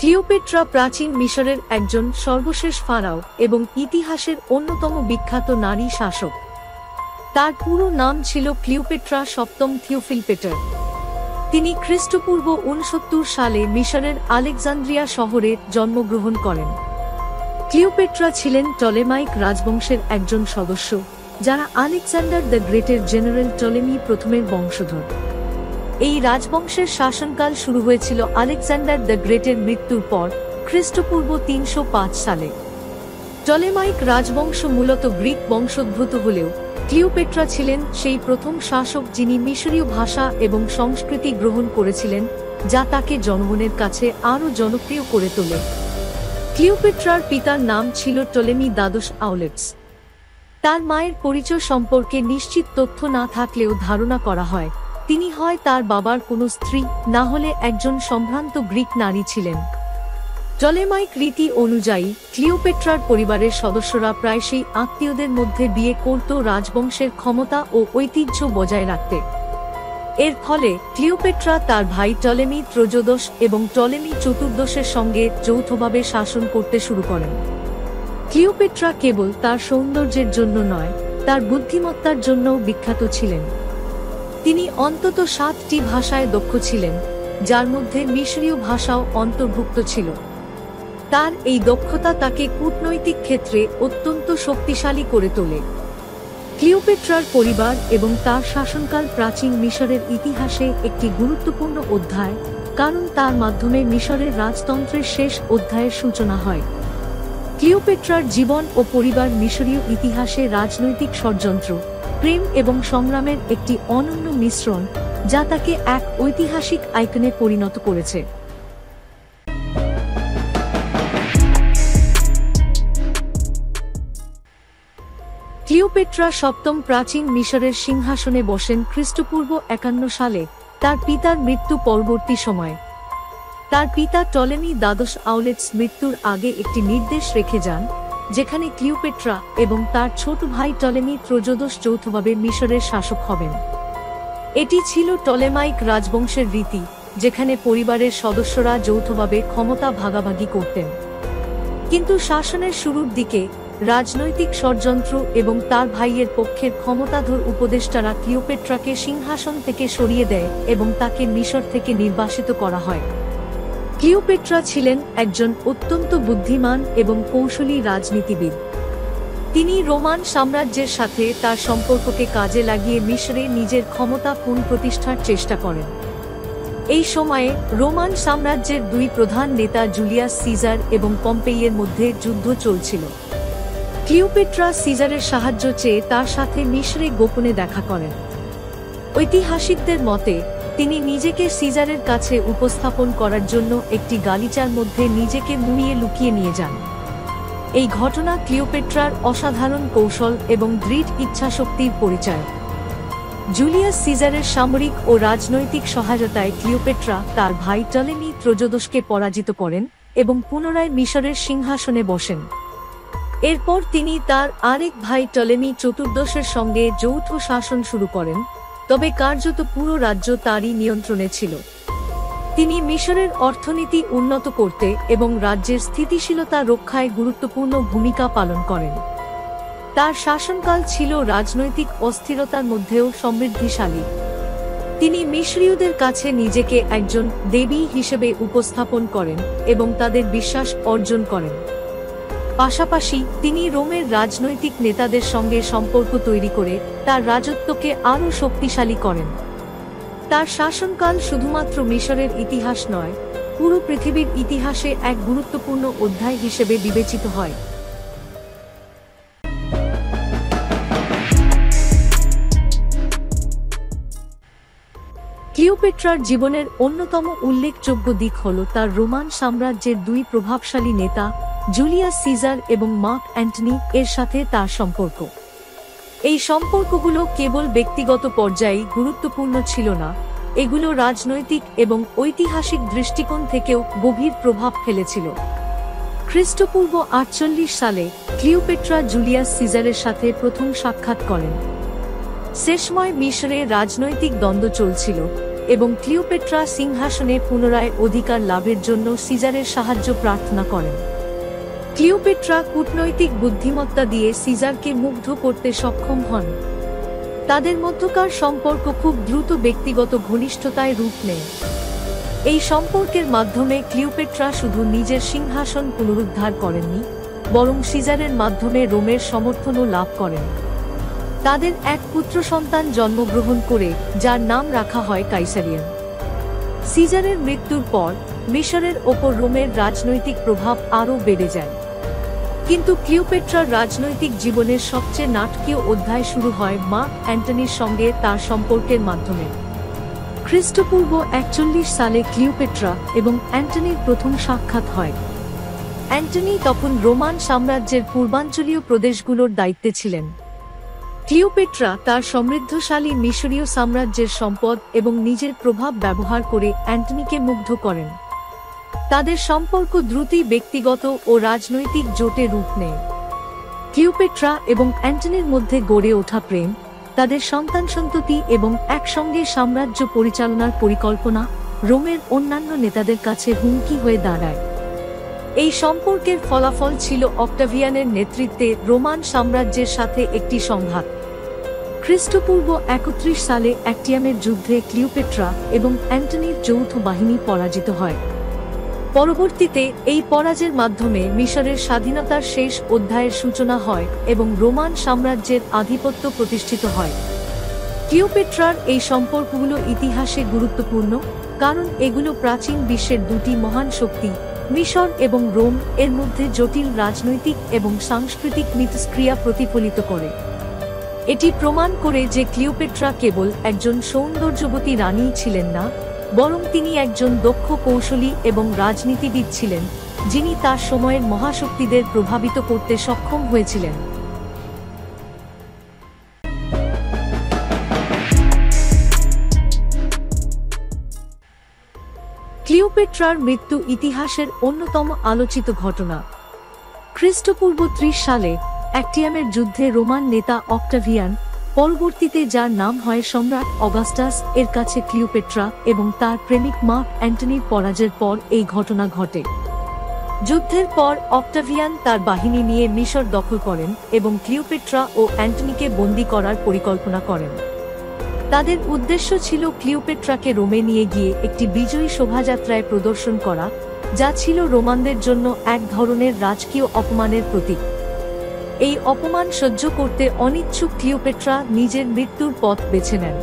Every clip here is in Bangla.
ক্লিওপেট্রা প্রাচীন মিশরের একজন সর্বশেষ ফারাও এবং ইতিহাসের অন্যতম বিখ্যাত নারী শাসক। তার পুরো নাম ছিল ক্লিওপেট্রা সপ্তম থিওফিলপেটার। তিনি খ্রিস্টপূর্ব ৬৯ সালে মিশরের আলেকজান্দ্রিয়া শহরে জন্মগ্রহণ করেন। ক্লিওপেট্রা ছিলেন টলেমাইক রাজবংশের একজন সদস্য, যারা Alexander the greater general Ptolemy প্রথমের বংশধর। এই রাজবংশের শাসনকাল শুরু হয়েছিল আলেকজান্ডার দ্য গ্রেটের মৃত্যুর পর খ্রিস্টপূর্ব ৩০৫ সালে। টলেমাইক রাজবংশ মূলত গ্রিক বংশোদ্ভূত হলেও ক্লিওপেট্রা ছিলেন সেই প্রথম শাসক যিনি মিশরীয় ভাষা এবং সংস্কৃতি গ্রহণ করেছিলেন, যা তাকে জনগণের কাছে আরও জনপ্রিয় করে তোলে। ক্লিওপেট্রার পিতার নাম ছিল টলেমি দ্বাদশ আউলেটস। তার মায়ের পরিচয় সম্পর্কে নিশ্চিত তথ্য না থাকলেও ধারণা করা হয় তিনি হয় তার বাবার কোনো স্ত্রী, না হলে একজন সম্ভ্রান্ত গ্রিক নারী ছিলেন। টলেমাইক রীতি অনুযায়ী ক্লিওপেট্রার পরিবারের সদস্যরা প্রায়শই আত্মীয়দের মধ্যে বিয়ে করত রাজবংশের ক্ষমতা ও ঐতিহ্য বজায় রাখতে। এর ফলে ক্লিওপেট্রা তার ভাই টলেমি ত্রয়োদশ এবং টলেমি চতুর্দশের সঙ্গে যৌথভাবে শাসন করতে শুরু করেন। ক্লিওপেট্রা কেবল তার সৌন্দর্যের জন্য নয়, তার বুদ্ধিমত্তার জন্যও বিখ্যাত ছিলেন। তিনি অন্তত ৭টি ভাষায় দক্ষ ছিলেন, যার মধ্যে মিশরীয় ভাষাও অন্তর্ভুক্ত ছিল। তার এই দক্ষতা তাকে কূটনৈতিক ক্ষেত্রে অত্যন্ত শক্তিশালী করে তোলে। ক্লিওপেট্রার পরিবার এবং তার শাসনকাল প্রাচীন মিশরের ইতিহাসে একটি গুরুত্বপূর্ণ অধ্যায়, কারণ তার মাধ্যমে মিশরের রাজতন্ত্রের শেষ অধ্যায়ের সূচনা হয়। ক্লিওপেট্রার জীবন ও পরিবার মিশরীয় ইতিহাসে রাজনৈতিক ষড়যন্ত্র, প্রেম এবং সংগ্রামের একটি অনন্য মিশ্রণ, যা তাকে এক ঐতিহাসিক আইকনে পরিণত করেছে। ক্লিওপেট্রা সপ্তম প্রাচীন মিশরের সিংহাসনে বসেন খ্রিস্টপূর্ব ৫১ সালে তার পিতার মৃত্যু পরবর্তী সময়ে। তার পিতা টলেমি দ্বাদশ আউলেটস মৃত্যুর আগে একটি নির্দেশ রেখে যান, যেখানে ক্লিওপেট্রা এবং তার ছোট ভাই টলেমি ত্রয়োদশ যৌথভাবে মিশরের শাসক হবেন। এটি ছিল টলেমাইক রাজবংশের রীতি, যেখানে পরিবারের সদস্যরা যৌথভাবে ক্ষমতা ভাগাভাগি করতেন। কিন্তু শাসনের শুরুর দিকে রাজনৈতিক ষড়যন্ত্র এবং তার ভাইয়ের পক্ষের ক্ষমতাধর উপদেষ্টারা ক্লিওপেট্রাকে সিংহাসন থেকে সরিয়ে দেয় এবং তাকে মিশর থেকে নির্বাসিত করা হয়। ক্লিওপেট্রা ছিলেন একজন অত্যন্ত বুদ্ধিমান এবং কৌশলী রাজনীতিবিদ। তিনি রোমান সাম্রাজ্যের সাথে তার সম্পর্ককে কাজে লাগিয়ে মিশরে নিজের ক্ষমতা পুনঃপ্রতিষ্ঠার চেষ্টা করেন। এই সময়ে রোমান সাম্রাজ্যের দুই প্রধান নেতা জুলিয়াস সিজার এবং পম্পেইয়ের মধ্যে যুদ্ধ চলছিল। ক্লিওপেট্রা সিজারের সাহায্য চেয়ে তার সাথে মিশরে গোপনে দেখা করেন। ঐতিহাসিকদের মতে তিনি নিজেকে সিজারের কাছে উপস্থাপন করার জন্য একটি গালিচার মধ্যে নিজেকে মুড়িয়ে লুকিয়ে নিয়ে যান। এই ঘটনা ক্লিওপেট্রার অসাধারণ কৌশল এবং দৃঢ় ইচ্ছাশক্তির পরিচয়। জুলিয়াস সিজারের সামরিক ও রাজনৈতিক সহায়তায় ক্লিওপেট্রা তার ভাই টলেমি ত্রয়োদশকে পরাজিত করেন এবং পুনরায় মিশরের সিংহাসনে বসেন। এরপর তিনি তার আরেক ভাই টলেমি চতুর্দশের সঙ্গে যৌথ শাসন শুরু করেন, তবে কার্যত পুরো রাজ্য তারই নিয়ন্ত্রণে ছিল। তিনি মিশরের অর্থনীতি উন্নত করতে এবং রাজ্যের স্থিতিশীলতা রক্ষায় গুরুত্বপূর্ণ ভূমিকা পালন করেন। তার শাসনকাল ছিল রাজনৈতিক অস্থিরতার মধ্যেও সমৃদ্ধিশালী। তিনি মিশরীয়দের কাছে নিজেকে একজন দেবী হিসেবে উপস্থাপন করেন এবং তাদের বিশ্বাস অর্জন করেন। পাশাপাশি তিনি রোমের রাজনৈতিক নেতাদের সঙ্গে সম্পর্ক তৈরি করে তার রাজত্বকে আরও শক্তিশালী করেন। তার শাসনকাল শুধুমাত্র মিশরের ইতিহাস নয়, পুরো পৃথিবীর ইতিহাসে এক গুরুত্বপূর্ণ অধ্যায় হিসেবে বিবেচিত হয়। ক্লিওপেট্রার জীবনের অন্যতম উল্লেখযোগ্য দিক হল তার রোমান সাম্রাজ্যের দুই প্রভাবশালী নেতা জুলিয়াস সিজার এবং মার্ক অ্যান্টনি এর সাথে তার সম্পর্ক। এই সম্পর্কগুলো কেবল ব্যক্তিগত পর্যায়ে গুরুত্বপূর্ণ ছিল না, এগুলো রাজনৈতিক এবং ঐতিহাসিক দৃষ্টিকোণ থেকেও গভীর প্রভাব ফেলেছিল। খ্রিস্টপূর্ব ৪৮ সালে ক্লিওপেট্রা জুলিয়াস সিজারের সাথে প্রথম সাক্ষাৎ করেন। সে সময় মিশরে রাজনৈতিক দ্বন্দ্ব চলছিল এবং ক্লিওপেট্রা সিংহাসনে পুনরায় অধিকার লাভের জন্য সিজারের সাহায্য প্রার্থনা করেন। ক্লিওপেট্রা কূটনৈতিক বুদ্ধিমত্তা দিয়ে সিজারকে মুগ্ধ করতে সক্ষম হন। তাদের মধ্যকার সম্পর্ক খুব দ্রুত ব্যক্তিগত ঘনিষ্ঠতায় রূপ নেয়। এই সম্পর্কের মাধ্যমে ক্লিওপেট্রা শুধু নিজের সিংহাসন পুনরুদ্ধার করেননি, বরং সিজারের মাধ্যমে রোমের সমর্থনও লাভ করেন। তাদের এক পুত্র সন্তান জন্মগ্রহণ করে, যার নাম রাখা হয় কাইসারিয়ান। সিজারের মৃত্যুর পর মিশরের ওপর রোমের রাজনৈতিক প্রভাব আরও বেড়ে যায়। কিন্তু ক্লিওপেট্রার রাজনৈতিক জীবনের সবচেয়ে নাটকীয় অধ্যায় শুরু হয় মার্ক অ্যান্টনির সঙ্গে তার সম্পর্কের মাধ্যমে। খ্রিস্টপূর্ব 41 সালে ক্লিওপেট্রা এবং অ্যান্টনির প্রথম সাক্ষাৎ হয়। অ্যান্টনি তখন রোমান সাম্রাজ্যের পূর্বাঞ্চলীয় প্রদেশগুলোর দায়িত্বে ছিলেন। ক্লিওপেট্রা তার সমৃদ্ধশালী মিশরীয় সাম্রাজ্যের সম্পদ এবং নিজের প্রভাব ব্যবহার করে অ্যান্টনিকে মুগ্ধ করেন। তাদের সম্পর্ক দ্রুতই ব্যক্তিগত ও রাজনৈতিক জোটে রূপ নেয়। ক্লিওপেট্রা এবং অ্যান্টনির মধ্যে গড়ে ওঠা প্রেম, তাদের সন্তানসন্ততি এবং একসঙ্গে সাম্রাজ্য পরিচালনার পরিকল্পনা রোমের অন্যান্য নেতাদের কাছে হুমকি হয়ে দাঁড়ায়। এই সম্পর্কের ফলাফল ছিল অক্টাভিয়ানের নেতৃত্বে রোমান সাম্রাজ্যের সাথে একটি সংঘাত। খ্রিস্টপূর্ব 31 সালে অ্যাক্টিয়ামের যুদ্ধে ক্লিওপেট্রা এবং অ্যান্টনির যৌথ বাহিনী পরাজিত হয়। পরবর্তীতে এই পরাজয়ের মাধ্যমে মিশরের স্বাধীনতার শেষ অধ্যায়ের সূচনা হয় এবং রোমান সাম্রাজ্যের আধিপত্য প্রতিষ্ঠিত হয়। ক্লিওপেট্রার এই সম্পর্কগুলো ইতিহাসে গুরুত্বপূর্ণ, কারণ এগুলো প্রাচীন বিশ্বের দুটি মহান শক্তি, মিশর এবং রোম, এর মধ্যে জটিল রাজনৈতিক এবং সাংস্কৃতিক মিথস্ক্রিয়া প্রতিফলিত করে। এটি প্রমাণ করে যে ক্লিওপেট্রা কেবল একজন সৌন্দর্যবতী রানীই ছিলেন না, বরং তিনি একজন দক্ষ কৌশলী এবং রাজনীতিবিদ ছিলেন, যিনি তার সময়ের মহাশক্তিদের প্রভাবিত করতে সক্ষম হয়েছিলেন। ক্লিওপেট্রার মৃত্যু ইতিহাসের অন্যতম আলোচিত ঘটনা। খ্রিস্টপূর্ব 30 সালে অ্যাক্টিয়ামের যুদ্ধে রোমান নেতা অক্টাভিয়ান, পরবর্তীতে যার নাম হয় সম্রাট অগাস্টাস, এর কাছে ক্লিওপেট্রা এবং তার প্রেমিক মার্ক অ্যান্টনির পরাজয়ের পর এই ঘটনা ঘটে। যুদ্ধের পর অক্টাভিয়ান তার বাহিনী নিয়ে মিশর দখল করেন এবং ক্লিওপেট্রা ও অ্যান্টনিকে বন্দী করার পরিকল্পনা করেন। তাদের উদ্দেশ্য ছিল ক্লিওপেট্রাকে রোমে নিয়ে গিয়ে একটি বিজয়ী শোভাযাত্রায় প্রদর্শন করা, যা ছিল রোমানদের জন্য এক ধরনের রাজকীয় অপমানের প্রতীক। এই অপমান সহ্য করতে অনিচ্ছুক ক্লিওপেট্রা নিজের মৃত্যুর পথ বেছে নেন।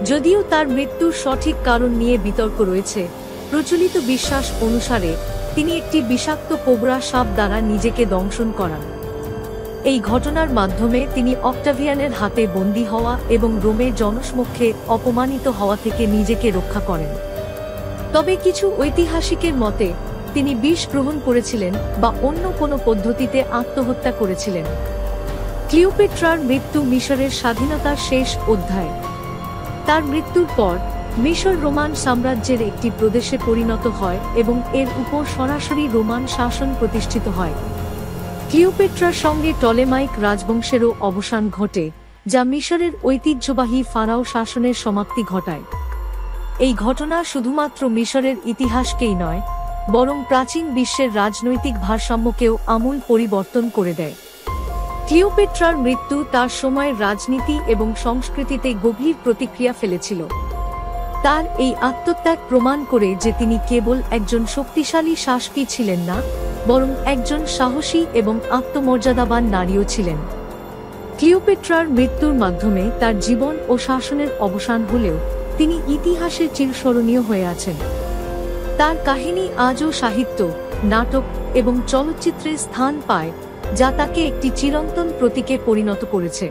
যদিও তার মৃত্যুর সঠিক কারণ নিয়ে বিতর্ক রয়েছে, প্রচলিত বিশ্বাস অনুসারে তিনি একটি বিষাক্ত কোবরা সাপ দ্বারা নিজেকে দংশন করান। এই ঘটনার মাধ্যমে তিনি অক্টাভিয়ানের হাতে বন্দী হওয়া এবং রোমে জনসমক্ষে অপমানিত হওয়া থেকে নিজেকে রক্ষা করেন। তবে কিছু ঐতিহাসিকের মতে তিনি বিষ গ্রহণ করেছিলেন বা অন্য কোনো পদ্ধতিতে আত্মহত্যা করেছিলেন। ক্লিওপেট্রার মৃত্যু মিশরের স্বাধীনতার শেষ অধ্যায়। তার মৃত্যুর পর মিশর রোমান সাম্রাজ্যের একটি প্রদেশে পরিণত হয় এবং এর উপর সরাসরি রোমান শাসন প্রতিষ্ঠিত হয়। ক্লিওপেট্রার সঙ্গে টলেমাইক রাজবংশেরও অবসান ঘটে, যা মিশরের ঐতিহ্যবাহী ফারাও শাসনের সমাপ্তি ঘটায়। এই ঘটনা শুধুমাত্র মিশরের ইতিহাসকেই নয়, বরং প্রাচীন বিশ্বের রাজনৈতিক ভারসাম্যকেও আমূল পরিবর্তন করে দেয়। ক্লিওপেট্রার মৃত্যু তার সময়ের রাজনীতি এবং সংস্কৃতিতে গভীর প্রতিক্রিয়া ফেলেছিল। তার এই আত্মত্যাগ প্রমাণ করে যে তিনি কেবল একজন শক্তিশালী শাসকই ছিলেন না, বরং একজন সাহসী এবং আত্মমর্যাদাবান নারীও ছিলেন। ক্লিওপেট্রার মৃত্যুর মাধ্যমে তার জীবন ও শাসনের অবসান হলেও তিনি ইতিহাসে চিরস্মরণীয় হয়ে আছেন। তার কাহিনী আজও সাহিত্য, নাটক এবং চলচ্চিত্রে স্থান পায়, যা তাকে একটি চিরন্তন প্রতীকে পরিণত করেছে।